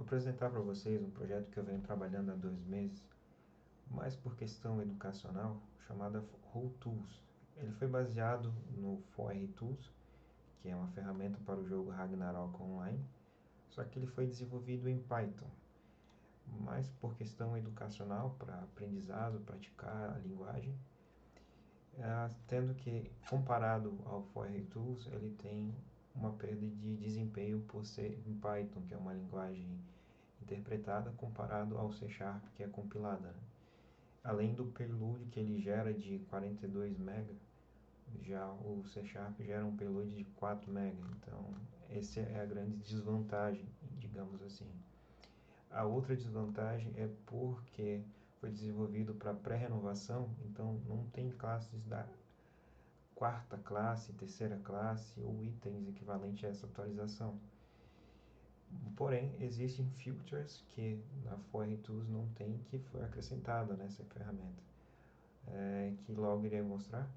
apresentar para vocês um projeto que eu venho trabalhando há 2 meses, mais por questão educacional, chamada RollTools. Ele foi baseado no 4RTools, que é uma ferramenta para o jogo Ragnarok Online, só que ele foi desenvolvido em Python, mais por questão educacional, para aprendizado, praticar a linguagem, tendo que, comparado ao 4RTools, ele tem uma perda de desempenho por ser em Python, que é uma linguagem interpretada, comparado ao C Sharp, que é compilada, né? Além do payload que ele gera de 42 MB, já o C Sharp gera um payload de 4 MB, então essa é a grande desvantagem, digamos assim. A outra desvantagem é porque foi desenvolvido para pré-renovação, então não tem classes da quarta classe, terceira classe ou itens equivalentes a essa atualização. Porém, existem filters que na 4RTools não tem, que foi acrescentada nessa ferramenta, que logo irei mostrar.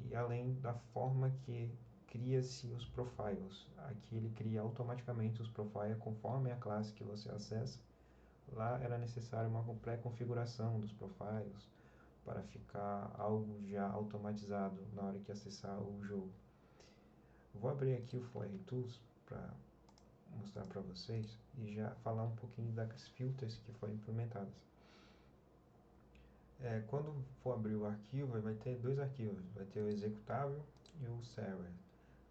E além da forma que cria-se os profiles, aqui ele cria automaticamente os profiles conforme a classe que você acessa. Lá era necessário uma pré-configuração dos profiles para ficar algo já automatizado na hora que acessar o jogo. Vou abrir aqui o 4RTools para mostrar para vocês e já falar um pouquinho das filters que foram implementadas. Quando for abrir o arquivo, vai ter dois arquivos, vai ter o executável e o server.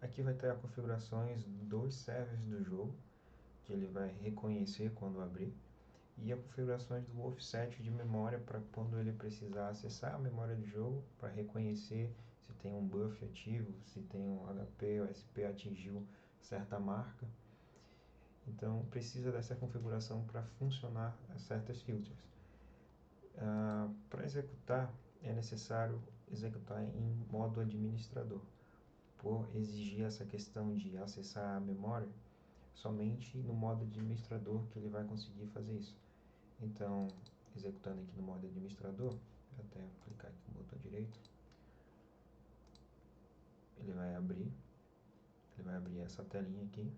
Aqui vai ter as configurações dos servers do jogo, que ele vai reconhecer quando abrir, e as configurações do offset de memória para quando ele precisar acessar a memória do jogo, para reconhecer se tem um buff ativo, se tem um HP ou SP atingiu certa marca. Então precisa dessa configuração para funcionar certas filters. Para executar é necessário executar em modo administrador, por exigir essa questão de acessar a memória. Somente no modo administrador que ele vai conseguir fazer isso. Então, executando aqui no modo administrador, até clicar aqui no botão direito, ele vai abrir essa telinha aqui.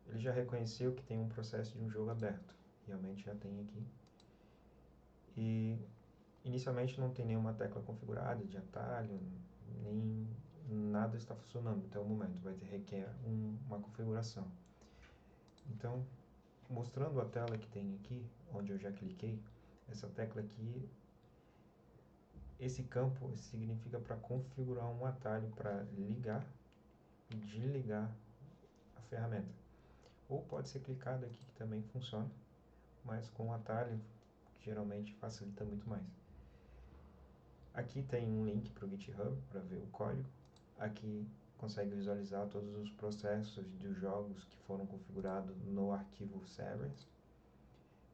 Ele já reconheceu que tem um processo de um jogo aberto, realmente já tem aqui. E inicialmente não tem nenhuma tecla configurada de atalho, nem nada está funcionando até o momento, requer uma configuração. Então, mostrando a tela que tem aqui, onde eu já cliquei, essa tecla aqui, esse campo significa para configurar um atalho para ligar e desligar a ferramenta. Ou pode ser clicado aqui que também funciona, mas com o atalho geralmente facilita muito mais. Aqui tem um link para o GitHub para ver o código. Aqui consegue visualizar todos os processos dos jogos que foram configurados no arquivo servers.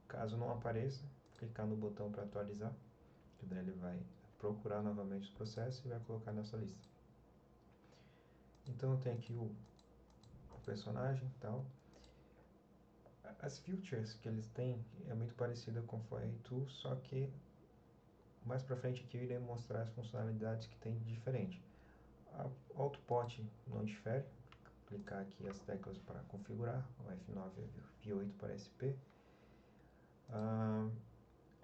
Caso não apareça, clicar no botão para atualizar, que daí ele vai procurar novamente os processos e vai colocar nessa lista. Então eu tenho aqui o personagem e tal. As features que eles têm é muito parecida com o 4RTools, só que mais para frente aqui eu irei mostrar as funcionalidades que tem de diferente. O autoport não difere, clicar aqui as teclas para configurar, o F9 e F8 para SP.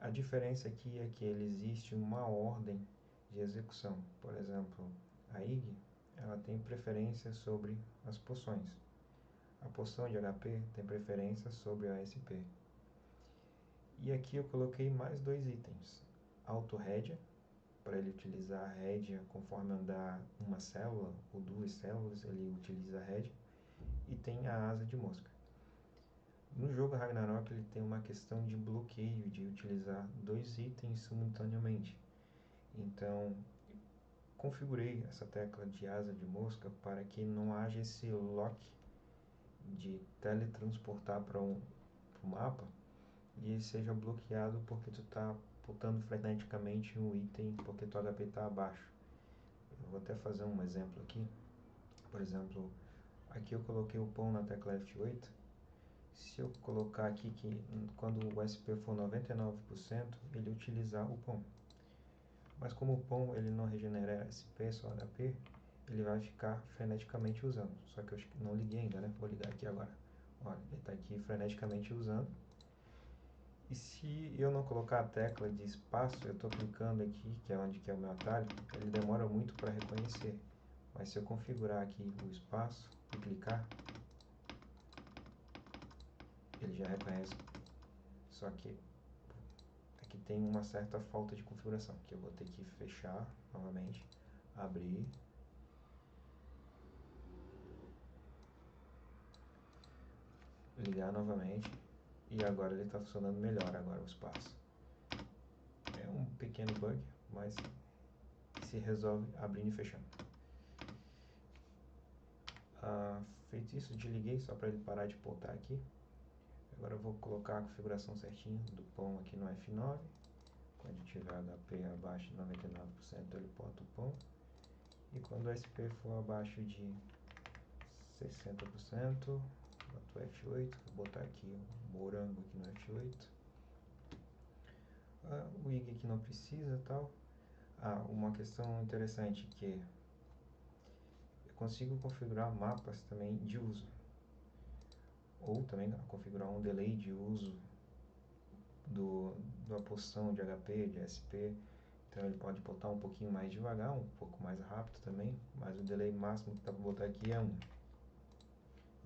A diferença aqui é que ele existe uma ordem de execução. Por exemplo, a IG ela tem preferência sobre as poções. A poção de HP tem preferência sobre a SP. E aqui eu coloquei mais dois itens. Auto-rédea, para ele utilizar a rédea conforme andar uma célula ou duas células, ele utiliza a rédea. E tem a asa de mosca. No jogo Ragnarok ele tem uma questão de bloqueio, de utilizar dois itens simultaneamente. Então, configurei essa tecla de asa de mosca para que não haja esse lock de teletransportar para um mapa e seja bloqueado porque tu está botando freneticamente um item porque tu HP está abaixo. Eu vou até fazer um exemplo aqui. Por exemplo, aqui eu coloquei o pão na tecla F8. Se eu colocar aqui que quando o SP for 99%, ele utilizar o pão. Mas como o pão ele não regenera SP, só HP, ele vai ficar freneticamente usando. Só que eu não liguei ainda, né? Vou ligar aqui agora. Olha, ele está aqui freneticamente usando. E se eu não colocar a tecla de espaço, eu estou clicando aqui, que é onde que é o meu atalho, ele demora muito para reconhecer. Mas se eu configurar aqui o espaço e clicar, ele já reconhece. Só que aqui tem uma certa falta de configuração, que eu vou ter que fechar novamente, abrir, ligar novamente, e agora ele está funcionando melhor agora o espaço. É um pequeno bug, mas se resolve abrindo e fechando. Feito isso, desliguei só para ele parar de pontar aqui. Agora eu vou colocar a configuração certinha do pão aqui no F9. Quando tiver HP abaixo de 99%, ele bota o pão. E quando o SP for abaixo de 60%, boto o F8. Vou botar aqui o morango aqui no F8. O IG aqui não precisa, tal. Uma questão interessante que eu consigo configurar mapas também de uso. Ou também configurar um delay de uso da posição de HP, de SP. Então ele pode botar um pouquinho mais devagar, um pouco mais rápido também, mas o delay máximo que dá para botar aqui é 1.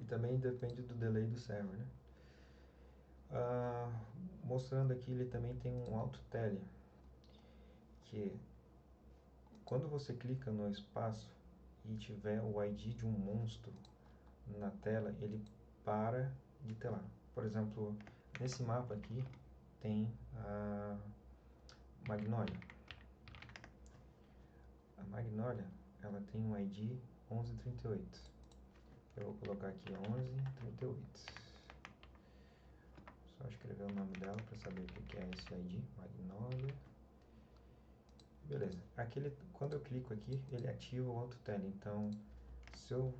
E também depende do delay do server, né? Mostrando aqui, ele também tem um auto tele, que quando você clica no espaço e tiver o ID de um monstro na tela, ele para de telar. Por exemplo, nesse mapa aqui tem a Magnolia. A Magnolia, ela tem um ID 1138. Eu vou colocar aqui 1138. Só escrever o nome dela para saber o que é esse ID, Magnolia. Beleza. Quando eu clico aqui, ele ativa o auto tele. Então, se eu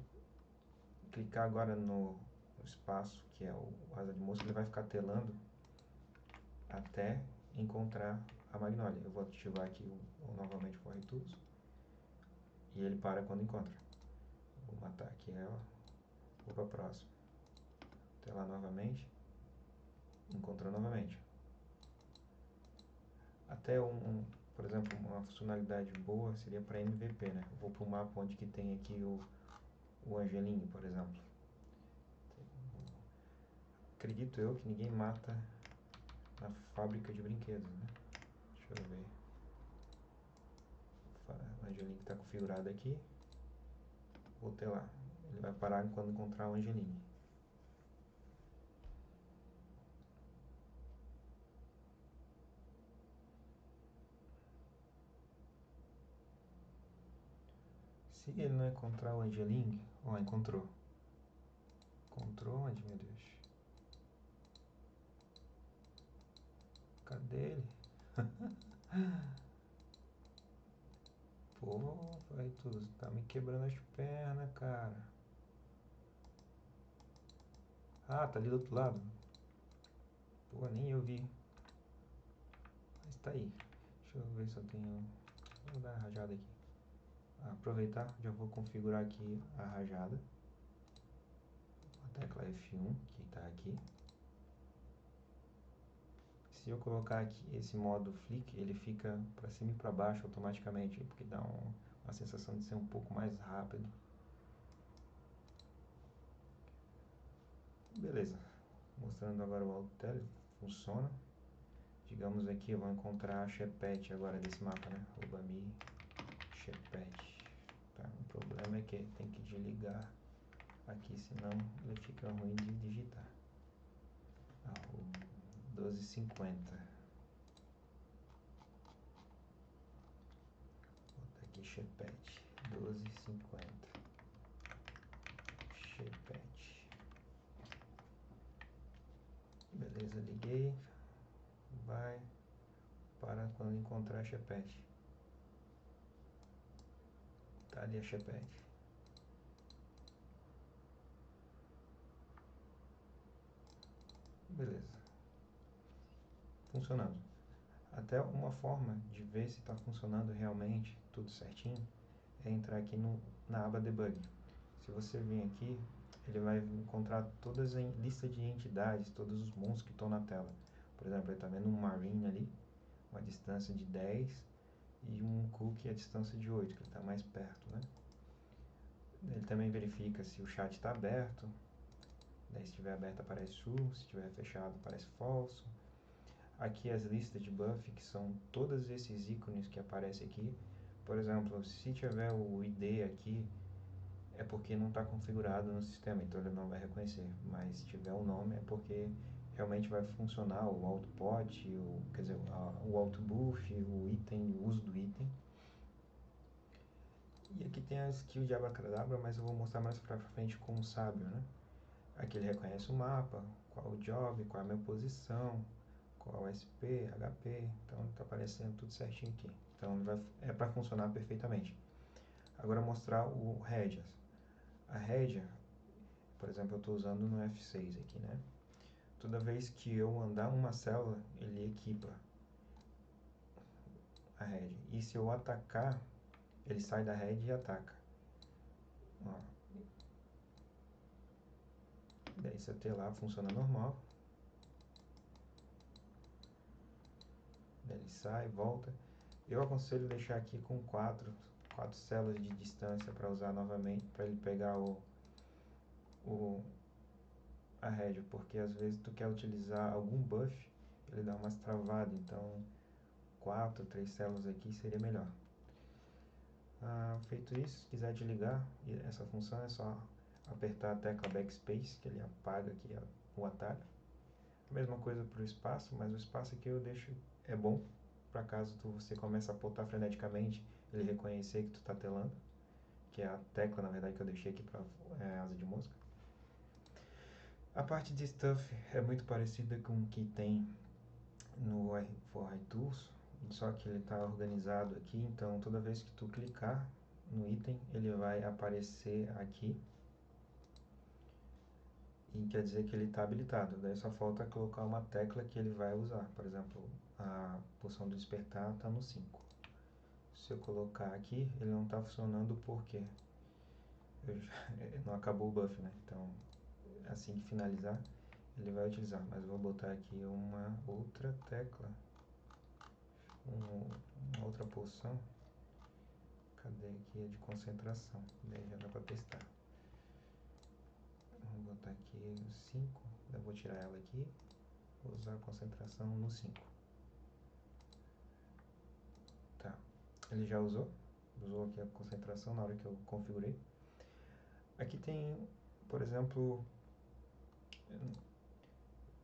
clicar agora no espaço, que é o asa de mosca, ele vai ficar telando até encontrar a Magnolia. Eu vou ativar aqui novamente o For Tools e ele para quando encontra. Vou matar aqui ela. Vou para a próxima. Telar novamente. Encontrou novamente. Até por exemplo, uma funcionalidade boa seria para MVP, né? Eu vou para o mapa onde que tem aqui o Angelinho, por exemplo. Acredito eu que ninguém mata na fábrica de brinquedos, né? Deixa eu ver. O Angelinho está configurado aqui. Vou ter lá. Ele vai parar quando encontrar o Angelinho. Se ele não encontrar o Angelinho, encontrou. Encontrou onde, meu Deus? Cadê ele? Pô, vai tudo, tá me quebrando as pernas, cara. Tá ali do outro lado. Pô, nem eu vi. Mas tá aí. Deixa eu ver se eu tenho... Vou dar uma rajada aqui. Aproveitar, já vou configurar aqui a rajada. A tecla F1, que tá aqui. Se eu colocar aqui esse modo flick, ele fica para cima e para baixo automaticamente, porque dá uma sensação de ser um pouco mais rápido. Beleza, mostrando agora o AutoTele, funciona. Digamos aqui, eu vou encontrar a Shepet agora desse mapa, né? Obami Shepet. Tá, o problema é que tem que desligar aqui, senão ele fica ruim de digitar. O 1250. Aqui Shepet 1250. Shepet. Beleza, liguei. Vai para quando encontrar a Shepet. Tá ali a Shepet. Beleza. Funcionando. Até uma forma de ver se está funcionando realmente, tudo certinho, é entrar aqui na aba Debug. Se você vir aqui, ele vai encontrar todas as listas de entidades, todos os monstros que estão na tela. Por exemplo, ele está vendo um Marine ali, uma distância de 10, e um Cookie a distância de 8, que ele está mais perto, né? Ele também verifica se o chat está aberto, daí se estiver aberto aparece true, se estiver fechado aparece false. Aqui as listas de buff, que são todos esses ícones que aparecem aqui. Por exemplo, se tiver o ID aqui, é porque não está configurado no sistema, então ele não vai reconhecer. Mas se tiver o nome, é porque realmente vai funcionar o autopot, quer dizer, o autobuff, o item, o uso do item. E aqui tem a skill de Abracadabra, mas eu vou mostrar mais pra frente com o sábio, né? Aqui ele reconhece o mapa, qual o job, qual a minha posição, qual SP, HP, então está aparecendo tudo certinho aqui. Então é para funcionar perfeitamente. Agora mostrar o rédeas. A rédea, por exemplo, eu estou usando no F6 aqui, né? Toda vez que eu andar uma célula, ele equipa a rédea. E se eu atacar, ele sai da rédea e ataca. Ó. Daí você tem lá, funciona normal. Daí ele sai, volta. Eu aconselho deixar aqui com 4 células de distância para usar novamente, para ele pegar a rédea, porque às vezes tu quer utilizar algum buff, ele dá umas travadas, então 3 células aqui seria melhor. Feito isso, se quiser desligar essa função, é só apertar a tecla Backspace, que ele apaga aqui o atalho. A mesma coisa para o espaço, mas o espaço aqui eu deixo, é bom, para caso você comece a apontar freneticamente, ele reconhecer que tu está telando, que é a tecla, na verdade, que eu deixei aqui para asa de mosca. A parte de stuff é muito parecida com o que tem no For Tools, só que ele está organizado aqui, então toda vez que tu clicar no item, ele vai aparecer aqui e quer dizer que ele está habilitado. Daí só falta colocar uma tecla que ele vai usar. Por exemplo, a poção do despertar está no 5. Se eu colocar aqui, ele não está funcionando porque não acabou o buff, né? Então, assim que finalizar, ele vai utilizar. Mas eu vou botar aqui uma outra tecla, uma outra poção. Cadê aqui? É de concentração. Daí já dá para testar. Vou botar aqui no 5. Eu vou tirar ela aqui. Vou usar a concentração no 5. Tá. Ele já usou. Usou aqui a concentração na hora que eu configurei. Aqui tem, por exemplo,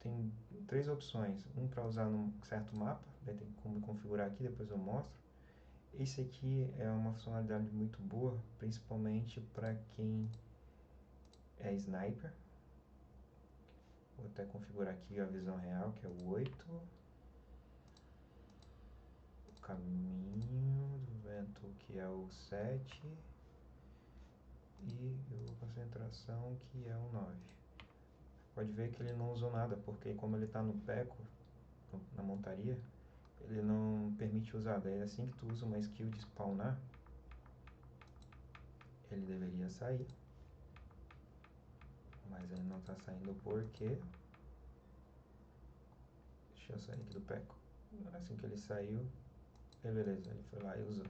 tem 3 opções. Um para usar num certo mapa. Daí tem como configurar aqui, depois eu mostro. Esse aqui é uma funcionalidade muito boa, principalmente para quem é sniper. Vou até configurar aqui a visão real, que é o 8. O caminho do vento, que é o 7. E a concentração, que é o 9. Pode ver que ele não usou nada, porque como ele está no peco, na montaria, ele não permite usar. Daí assim que tu usa uma skill de spawnar, ele deveria sair. Mas ele não está saindo porque... Deixa eu sair aqui do peco. Assim que ele saiu, beleza, ele foi lá e usou.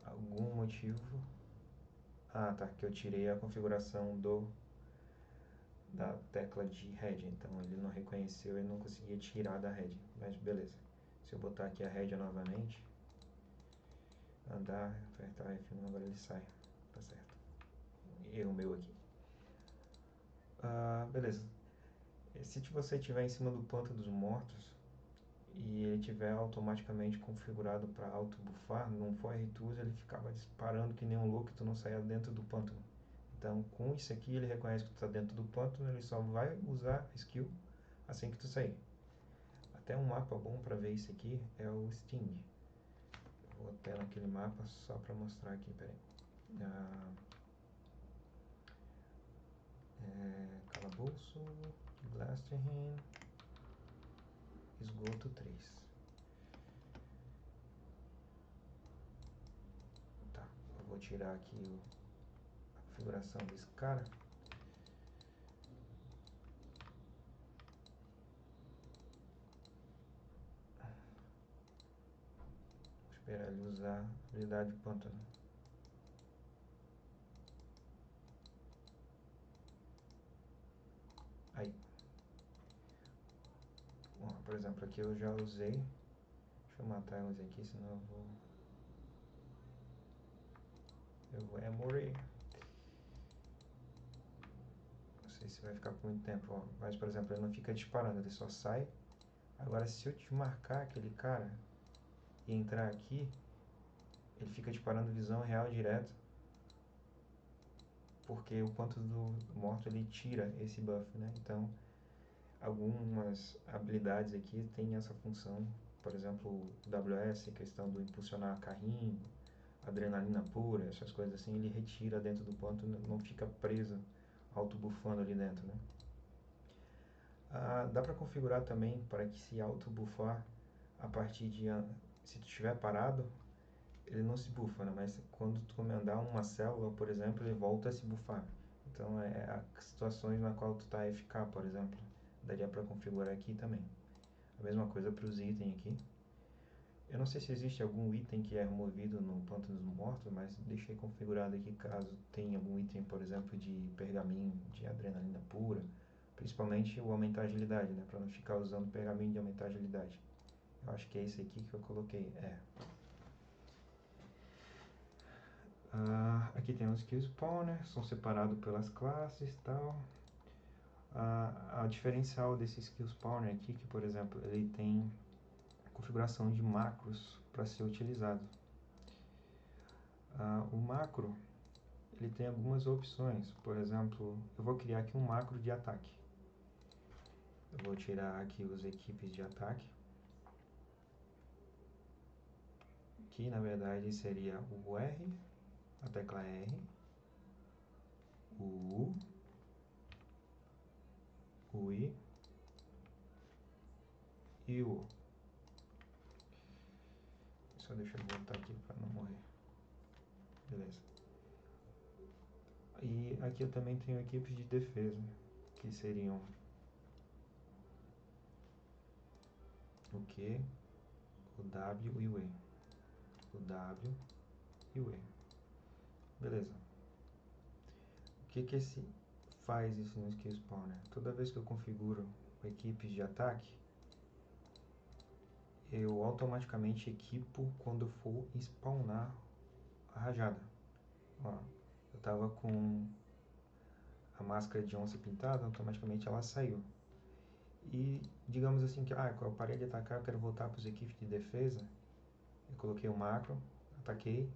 Algum motivo... tá, que eu tirei a configuração da tecla de rédea, então ele não reconheceu e não conseguia tirar da rédea, mas beleza. Se eu botar aqui a rédea novamente, andar, apertar F1, agora ele sai, tá certo. Erro meu aqui. Beleza. Se você estiver em cima do pântano dos mortos e ele tiver automaticamente configurado para auto-buffar, num For Tools ele ficava disparando que nem um louco e tu não saia dentro do pântano. Então, com isso aqui, ele reconhece que tu está dentro do pântano, ele só vai usar skill assim que tu sair. Até um mapa bom para ver isso aqui é o Sting. Vou até naquele mapa só para mostrar aqui, peraí. Calabouço, Glastenheim, esgoto 3. Tá, eu vou tirar aqui a configuração desse cara. Esperar ele usar a habilidade pântano. Aí. Bom, por exemplo, aqui eu já usei. Deixa eu matar eles aqui, senão eu vou morrer. Não sei se vai ficar por muito tempo, ó. Mas, por exemplo, ele não fica disparando, ele só sai. Agora, se eu te marcar aquele cara e entrar aqui, ele fica disparando visão real direto. Porque o Pântano do Morto, ele tira esse buff, né? Então, algumas habilidades aqui tem essa função. Por exemplo, o WS, questão do impulsionar carrinho, adrenalina pura, essas coisas assim, ele retira dentro do pântano, não fica preso, auto-bufando ali dentro, né? Dá para configurar também para que se auto-bufar a partir de... Se tu estiver parado, ele não se bufa, né? Mas quando tu comandar uma célula, por exemplo, ele volta a se bufar. Então, situações na qual tu está AFK, por exemplo, daria para configurar aqui também. A mesma coisa para os itens aqui. Eu não sei se existe algum item que é removido no Pântano dos Mortos, mas deixei configurado aqui caso tenha algum item, por exemplo, de pergaminho, de adrenalina pura, principalmente o aumentar a agilidade, né, para não ficar usando pergaminho de aumentar a agilidade. Eu acho que é esse aqui que eu coloquei, aqui tem os skill spawner, são separados pelas classes e tal. A diferencial desse skill spawner aqui, que por exemplo, ele tem configuração de macros para ser utilizado. O macro, ele tem algumas opções. Por exemplo, eu vou criar aqui um macro de ataque. Eu vou tirar aqui os equipes de ataque, que na verdade seria o R, a tecla R, o U, o I e o O. Só deixa eu voltar aqui para não morrer. Beleza. E aqui eu também tenho equipes de defesa, que seriam o Q, o W e o E. O W e o E. Beleza. O que faz isso no skill spawner? Toda vez que eu configuro equipes de ataque, eu automaticamente equipo quando for spawnar a rajada. Ó, eu tava com a máscara de onça pintada, automaticamente ela saiu. E digamos assim que eu parei de atacar, eu quero voltar para os equipes de defesa. Eu coloquei o macro, ataquei,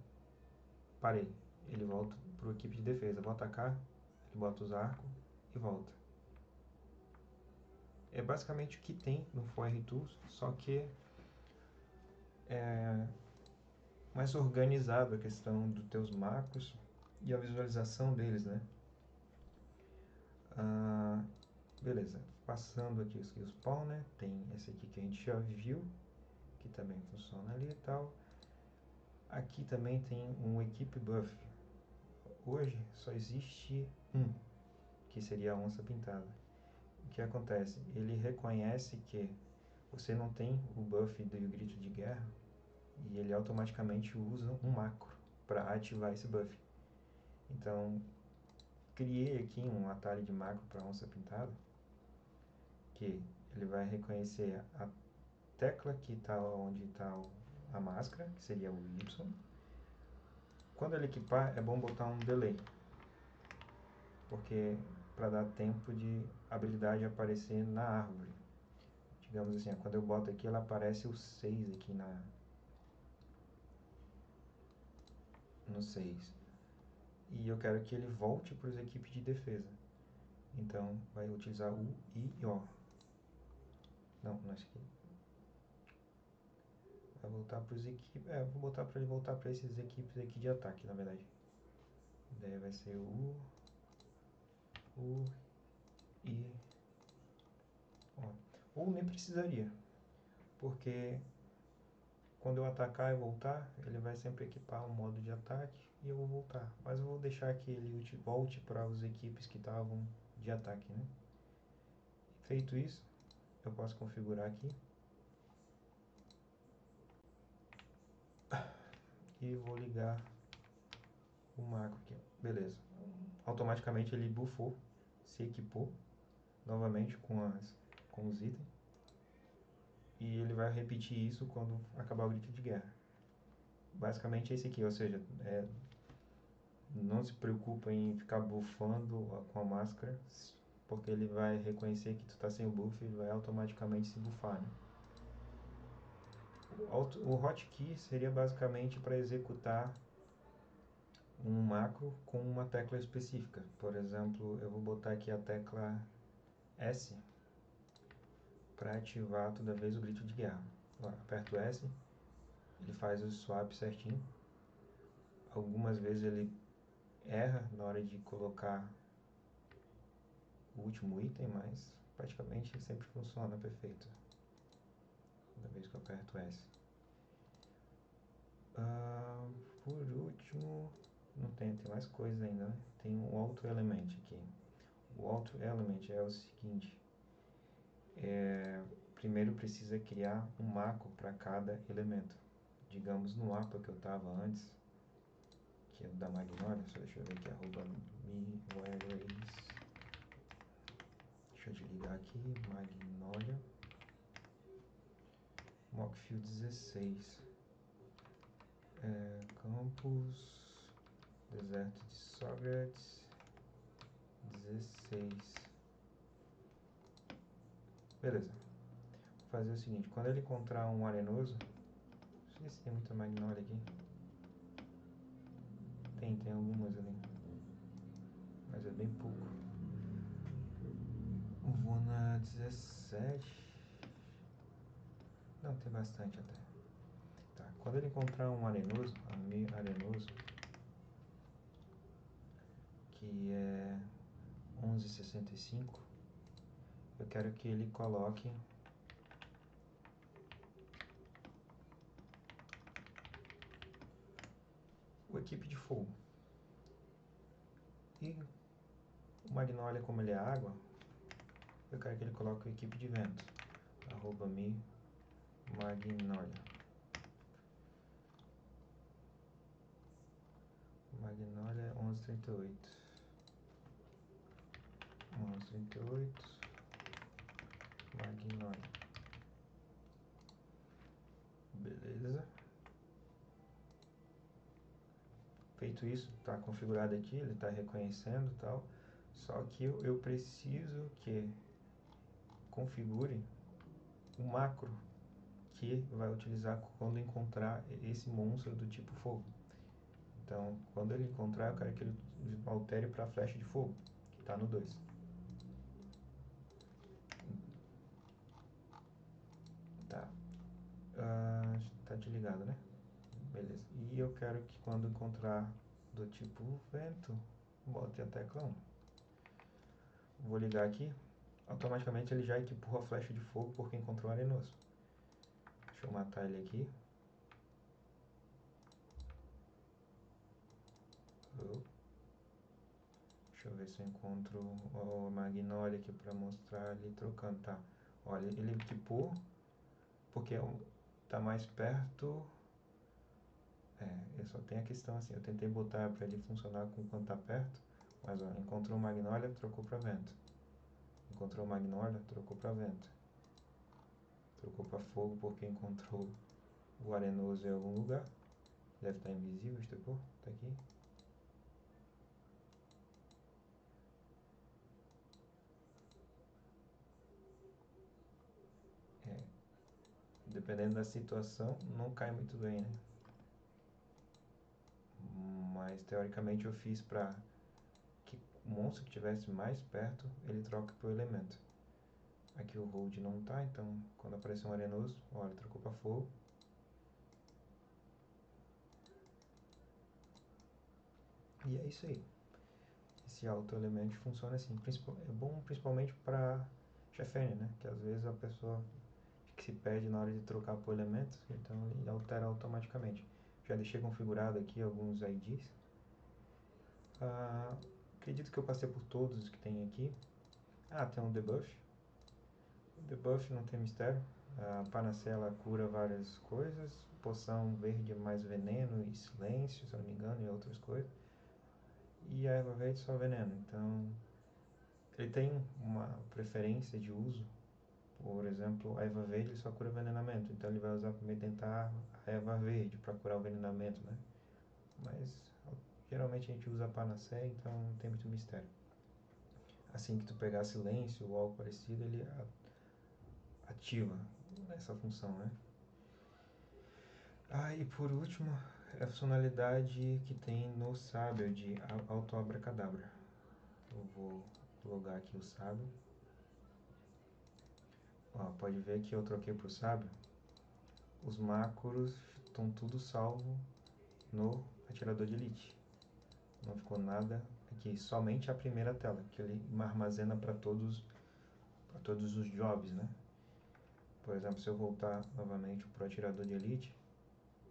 parei. Ele volta para a equipe de defesa. Vou atacar, ele bota os arcos e volta. É basicamente o que tem no FOR Tools, só que é mais organizado a questão dos teus macros e a visualização deles, né? Beleza, passando aqui os skill spawner, tem esse aqui que a gente já viu, que também funciona ali e tal. Aqui também tem um equipe buff. Hoje só existe um, que seria a onça pintada. O que acontece? Ele reconhece que você não tem o buff do grito de guerra e ele automaticamente usa um macro para ativar esse buff. Então, criei aqui um atalho de macro para onça pintada, que ele vai reconhecer a tecla que está onde está a máscara, que seria o Y. Quando ele equipar, é bom botar um delay, porque para dar tempo de habilidade aparecer na árvore. Digamos assim, quando eu boto aqui, ela aparece o 6 aqui no 6. E eu quero que ele volte para as equipes de defesa. Então, vai utilizar U, I e O. Não, não é isso aqui. Vai voltar para os equipes... vou botar para ele voltar para essas equipes aqui de ataque, na verdade. Daí vai ser U, I, O. Ou nem precisaria, porque quando eu atacar e voltar, ele vai sempre equipar um modo de ataque e eu vou voltar. Mas eu vou deixar que ele volte para as equipes que estavam de ataque, né? Feito isso, eu posso configurar aqui. e vou ligar o macro aqui. Beleza. Automaticamente ele buffou, se equipou novamente com os itens. E ele vai repetir isso quando acabar o grito de guerra. Basicamente é esse aqui, ou seja, não se preocupa em ficar buffando com a máscara, porque ele vai reconhecer que tu tá sem o buff e vai automaticamente se buffar, né? O hotkey seria basicamente para executar um macro com uma tecla específica. Por exemplo, eu vou botar aqui a tecla S para ativar toda vez o grito de guerra. Aperto S, ele faz o swap certinho. Algumas vezes ele erra na hora de colocar o último item, mas praticamente sempre funciona perfeito toda vez que eu aperto S. Por último, não tem mais coisa ainda, né? Tem um Auto Element aqui. O Auto Element é o seguinte: primeiro precisa criar um macro para cada elemento. Digamos no mapa que eu estava antes, que é o da Magnolia, só deixa eu ver aqui, @miwareways. Deixa eu desligar aqui, Magnolia. Mockfield 16. Campus, deserto de Sócrates 16. Beleza. Vou fazer o seguinte, quando ele encontrar um arenoso, não sei se tem muita Magnolia aqui. Tem algumas ali, mas é bem pouco. Vou na 17. Não, tem bastante até. Tá, quando ele encontrar um arenoso, arenoso, que é 1165, eu quero que ele coloque o equipe de fogo. E o Magnolia, como ele é água, eu quero que ele coloque o equipe de vento. @mi Magnolia. Magnolia 1138. 1138. Magnolia. Beleza. Feito isso, está configurado aqui, ele está reconhecendo e tal. Só que eu preciso que configure o macro que vai utilizar quando encontrar esse monstro do tipo fogo. Então, quando ele encontrar, eu quero que ele altere para flecha de fogo, que está no 2. Tá. Tá desligado, né? Beleza. E eu quero que quando encontrar do tipo vento, bote a tecla 1. Vou ligar aqui. Automaticamente ele já equipou a flecha de fogo porque encontrou arenoso. Deixa eu matar ele aqui. Deixa eu ver se eu encontro o Magnolia aqui para mostrar ele trocando. Tá. Olha, ele equipou porque tá mais perto. Eu só tenho a questão assim, eu tentei botar para ele funcionar com quando tá perto, mas ó, encontrou o Magnolia, trocou para vento. Encontrou o Magnolia, trocou para vento. Trocou para fogo porque encontrou o arenoso em algum lugar. Deve estar invisível, estepou. Tá aqui. Dependendo da situação, não cai muito bem, né? Mas teoricamente eu fiz para que o monstro que estivesse mais perto, ele troca pro elemento. Aqui o hold não tá, então quando aparecer um arenoso, olha, trocou para fogo. E é isso aí. Esse auto-element funciona assim. É bom principalmente para chefene, né? Que às vezes a pessoa que se perde na hora de trocar por elementos, então ele altera automaticamente. Já deixei configurado aqui alguns IDs. Acredito que eu passei por todos que tem aqui. Tem um debuff. O debuff não tem mistério. A panacea ela cura várias coisas. Poção verde é mais veneno e silêncio, se eu não me engano, e outras coisas. E a erva verde só veneno. Então, ele tem uma preferência de uso. Por exemplo, a erva verde só cura envenenamento. Então, ele vai usar primeiro tentar a erva verde para curar o envenenamento, né? Mas geralmente a gente usa a panacea, então não tem muito mistério. Assim que tu pegar silêncio ou algo parecido, ele ativa essa função, né? E por último, a funcionalidade que tem no sábio de auto-abracadabra. Eu vou logar aqui o sábio. Pode ver que eu troquei pro sábio. Os macros estão tudo salvo no atirador de elite. Não ficou nada aqui, somente a primeira tela, que ele armazena para todos os jobs, né? Por exemplo, se eu voltar novamente para o atirador de elite,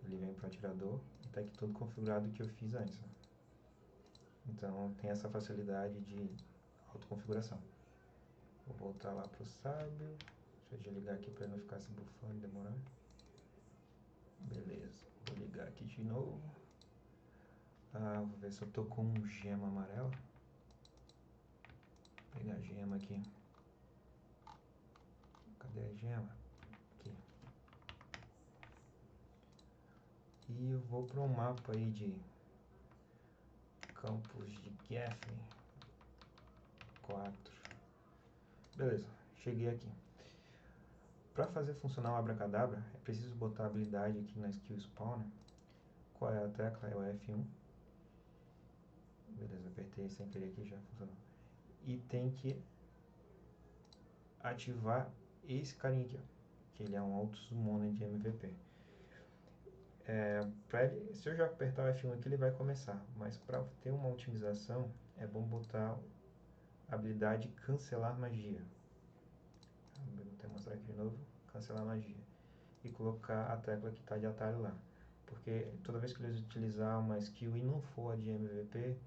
ele vem para o atirador e está aqui tudo configurado que eu fiz antes. Né? Então tem essa facilidade de autoconfiguração. Vou voltar lá para o sábio. Deixa eu desligar aqui para não ficar se bufando e demorar. Beleza, vou ligar aqui de novo. Vou ver se eu tô com gema amarela. Vou pegar a gema aqui. Cadê a gema? Aqui. E eu vou para um mapa aí de campos de Geffen 4. Beleza, cheguei aqui. Para fazer funcionar o abracadabra, é preciso botar a habilidade aqui na skill spawner. Qual é a tecla? É o F1. Beleza, apertei sem querer aqui, já funcionou. E tem que ativar esse carinha aqui, ó, que ele é um auto-summoner de MVP. Se eu já apertar o F1 aqui, ele vai começar. Mas para ter uma otimização, é bom botar a habilidade cancelar magia. Vou até mostrar aqui de novo. Cancelar magia. E colocar a tecla que está de atalho lá. Porque toda vez que ele utilizar uma skill e não for a de MVP,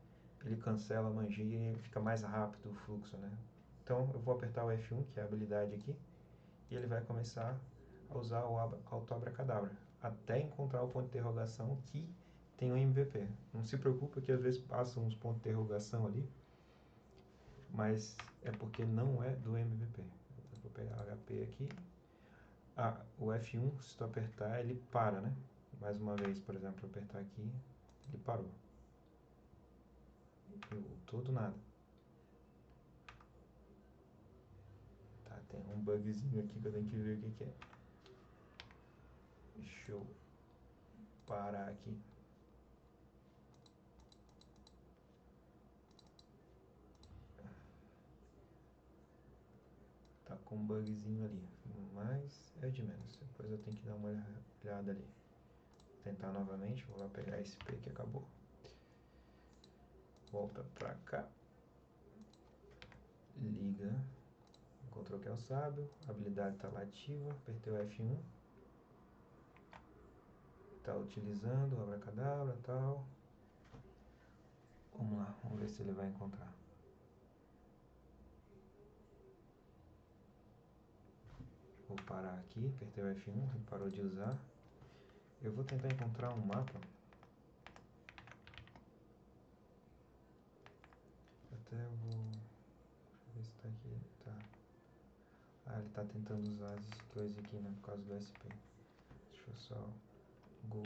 ele cancela a magia e fica mais rápido o fluxo, né? Então eu vou apertar o F1, que é a habilidade aqui, e ele vai começar a usar o auto-abracadabra, até encontrar o ponto de interrogação que tem o MVP. Não se preocupa que às vezes passam uns pontos de interrogação ali, mas é porque não é do MVP. Eu vou pegar o HP aqui. O F1, se tu apertar, ele para, né? Mais uma vez, por exemplo, eu apertar aqui, ele parou. E voltou do nada. Tá, tem um bugzinho aqui que eu tenho que ver o que é. Deixa eu parar aqui. Tá com um bugzinho ali, mas é de menos. Depois eu tenho que dar uma olhada ali. Vou tentar novamente, vou lá pegar esse P que acabou. Volta pra cá. Liga. Encontrou que é o sábio. A habilidade tá lá ativa. Apertei o F1. Tá utilizando o abracadabra e tal. Vamos lá, vamos ver se ele vai encontrar. Vou parar aqui, apertei o F1, ele parou de usar. Eu vou tentar encontrar um mapa. Até eu vou... Deixa eu ver se tá aqui. Tá. Ele tá tentando usar as skills aqui, né? Por causa do SP. Deixa eu só... Go 1.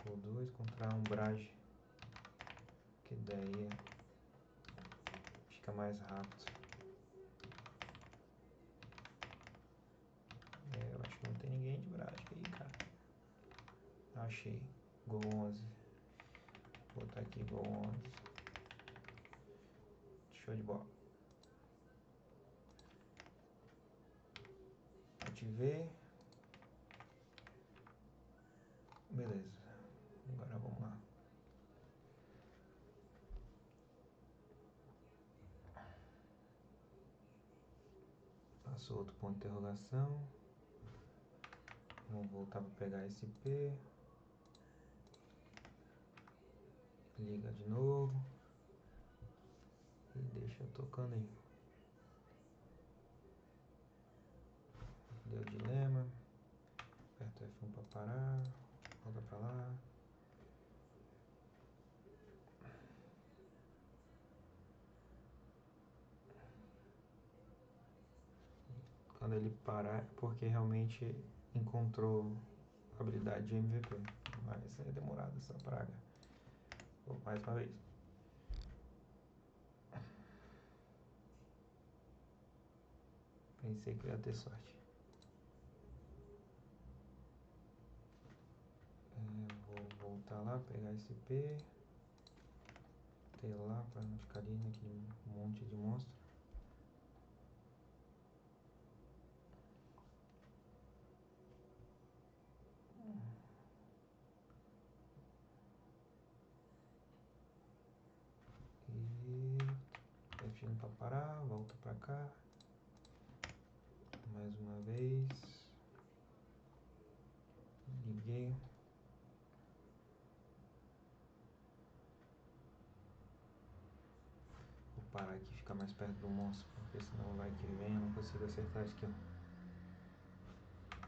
Go 2. Encontrar um Brage. Que daí fica mais rápido. Eu acho que não tem ninguém de Brage aí, cara. Achei. Go 11. Vou botar aqui Go 11. Show de bola. Ativei. Beleza. Agora vamos lá. Passou outro ponto de interrogação. Vamos voltar para pegar esse P. Liga de novo. E deixa tocando aí. Deu dilema. Aperta F1 para parar. Volta para lá. Quando ele parar, é porque realmente encontrou habilidade de MVP. Mas é demorado essa praga. Vou mais uma vez. Pensei que ia ter sorte. Vou voltar lá, pegar esse P. Ter lá para não ficar ali naquele monte de monstro. E F1 para parar, volta para cá. Mais uma vez. Liguei. Vou parar aqui e ficar mais perto do monstro, porque senão vai que vem eu não consigo acertar isso aqui, ó.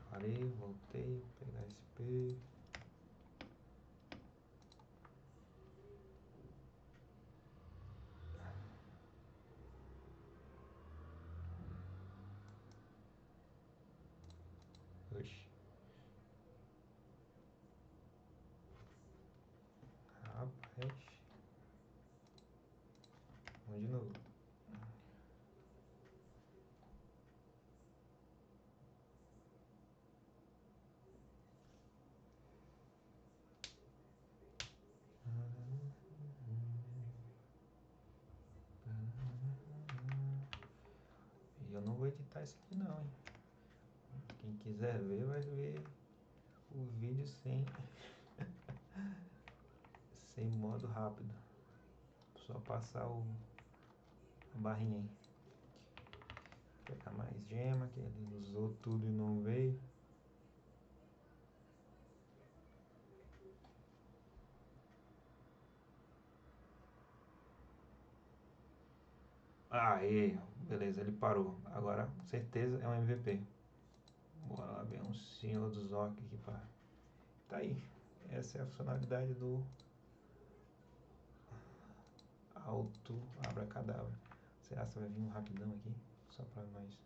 Parei, voltei, vou pegar esse P. Oxi. Rapaz. Vamos de novo. E eu não vou editar isso aqui não, hein. Quem quiser ver, vai ver o vídeo sem modo rápido. Só passar a barrinha aí. Vou pegar mais gema, que ele usou tudo e não veio. Aê, beleza, ele parou. Agora, com certeza é um MVP. Bora lá ver um Senhor dos Orcs aqui pra... Tá aí. Essa é a funcionalidade do Auto Abracadabra. Será que vai vir um rapidão aqui? Só pra nós.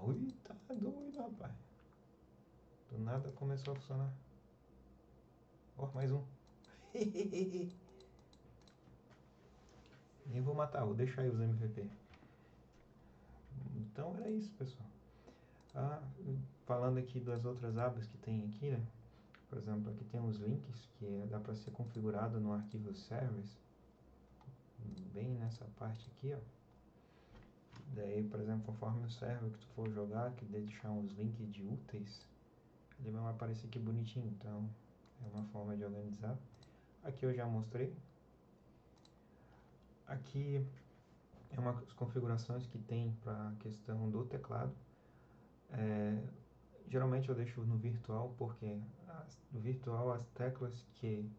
Ui, tá doido, rapaz. Do nada começou a funcionar. Ó, mais um. Nem vou matar, vou deixar aí os MVP. Então era isso, pessoal. Falando aqui das outras abas que tem aqui, né? Por exemplo, aqui tem os links que dá para ser configurado no arquivo servers, bem nessa parte aqui, ó. Daí, por exemplo, conforme o server que tu for jogar, que deixar uns links de úteis, ele vai aparecer aqui bonitinho. Então, é uma forma de organizar. Aqui eu já mostrei. Aqui é uma das configurações que tem para a questão do teclado. Geralmente eu deixo no virtual, porque no virtual as teclas que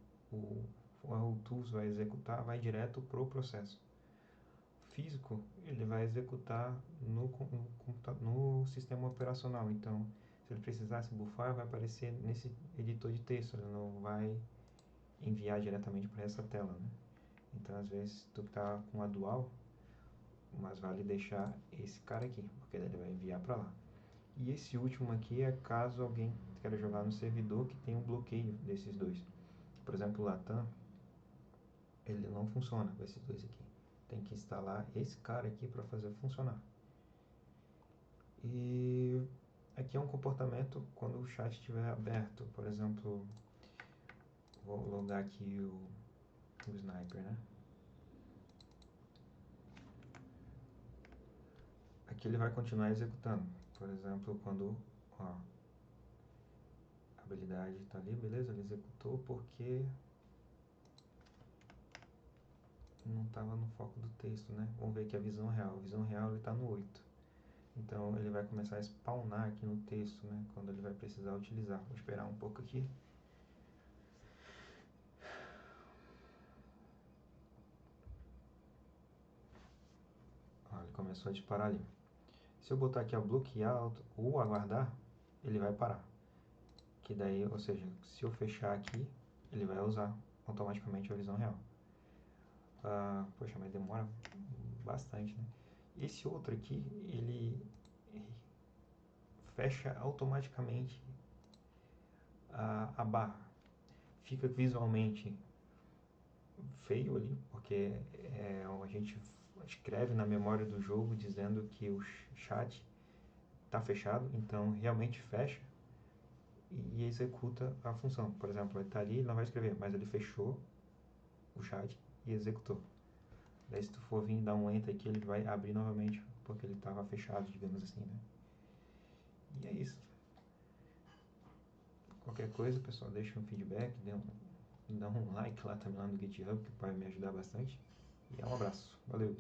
o Tools vai executar vai direto para o processo. Físico, ele vai executar no sistema operacional. Então, se ele precisasse bufar, vai aparecer nesse editor de texto, ele não vai enviar diretamente para essa tela, né? Então, às vezes, tu tá com a dual, mas vale deixar esse cara aqui, porque ele vai enviar para lá. E esse último aqui é caso alguém queira jogar no servidor que tem um bloqueio desses dois. Por exemplo, o Latam, ele não funciona com esses dois aqui. Tem que instalar esse cara aqui para fazer funcionar. E aqui é um comportamento quando o chat estiver aberto. Por exemplo, vou logar aqui o sniper, né? Aqui ele vai continuar executando. Por exemplo, quando a habilidade está ali, beleza? Ele executou porque não estava no foco do texto, né? Vamos ver aqui a visão real. A visão real ele está no 8. Então ele vai começar a spawnar aqui no texto, né? Quando ele vai precisar utilizar. Vou esperar um pouco aqui. Ele começou a disparar ali. Se eu botar aqui, ó, bloquear ou aguardar, ele vai parar. Que daí, ou seja, se eu fechar aqui, ele vai usar automaticamente a visão real. Poxa, mas demora bastante, né? Esse outro aqui, ele fecha automaticamente a barra. Fica visualmente feio ali, porque a gente escreve na memória do jogo dizendo que o chat está fechado, então realmente fecha e executa a função. Por exemplo, ele está ali, ele não vai escrever, mas ele fechou o chat e executou. Daí se tu for vir dar um enter aqui, ele vai abrir novamente, porque ele estava fechado, digamos assim, né? E é isso. Qualquer coisa, pessoal, deixa um feedback, dá um like lá também lá no GitHub, que pode me ajudar bastante. E um abraço. Valeu!